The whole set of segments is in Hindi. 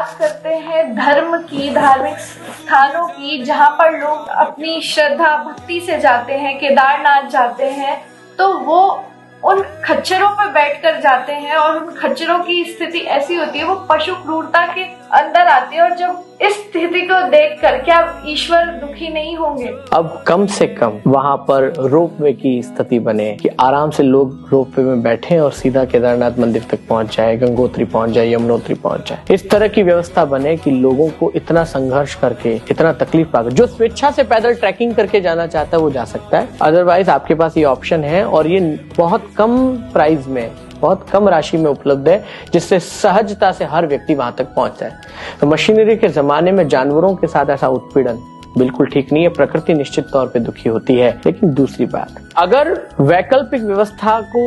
बात करते हैं धर्म की, धार्मिक स्थानों की, जहाँ पर लोग अपनी श्रद्धा भक्ति से जाते हैं, केदारनाथ जाते हैं, तो वो उन खच्चरों पर बैठकर जाते हैं और उन खच्चरों की स्थिति ऐसी होती है, वो पशु क्रूरता के अंदर आती है। और जब इस स्थिति को देखकर क्या ईश्वर दुखी नहीं होंगे? अब कम से कम वहां पर रोपवे की स्थिति बने कि आराम से लोग रोपवे में बैठे और सीधा केदारनाथ मंदिर तक पहुंच जाए, गंगोत्री पहुंच जाए, यमुनोत्री पहुंच जाए। इस तरह की व्यवस्था बने कि लोगों को इतना संघर्ष करके, इतना तकलीफ पाकर, जो स्वेच्छा से पैदल ट्रैकिंग करके जाना चाहता है वो जा सकता है। अदरवाइज आपके पास ये ऑप्शन है और ये बहुत कम प्राइस में, बहुत कम राशि में उपलब्ध है, जिससे सहजता से हर व्यक्ति वहां तक पहुंच जाए। तो मशीनरी के जमाने में जानवरों के साथ ऐसा उत्पीड़न बिल्कुल ठीक नहीं है। प्रकृति निश्चित तौर पे दुखी होती है। लेकिन दूसरी बात, अगर वैकल्पिक व्यवस्था को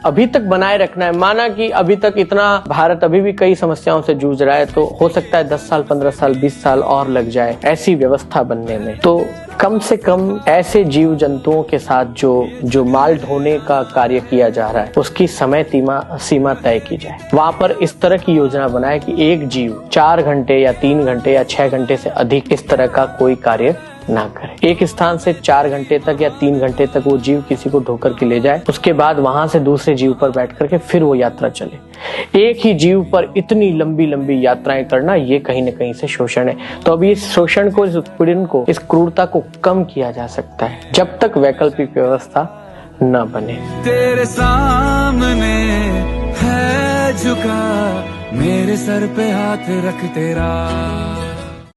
अभी तक बनाए रखना है, माना कि अभी तक इतना भारत अभी भी कई समस्याओं से जूझ रहा है, तो हो सकता है 10 साल, 15 साल, 20 साल और लग जाए ऐसी व्यवस्था बनने में। तो कम से कम ऐसे जीव जंतुओं के साथ जो माल ढोने का कार्य किया जा रहा है, उसकी समय सीमा तय की जाए। वहां पर इस तरह की योजना बनाए कि एक जीव 4 घंटे या 3 घंटे या 6 घंटे से अधिक इस तरह का कोई कार्य ना करे। एक स्थान से 4 घंटे तक या 3 घंटे तक वो जीव किसी को ढोकर के ले जाए, उसके बाद वहां से दूसरे जीव पर बैठ करके फिर वो यात्रा चले। एक ही जीव पर इतनी लंबी लंबी यात्राएं करना, ये कहीं ना कहीं से शोषण है। तो अभी इस शोषण को, इस उत्पीड़न को, इस क्रूरता को कम किया जा सकता है जब तक वैकल्पिक व्यवस्था न बने। तेरे सामने है झुका, मेरे सर पे हाथ रख तेरा।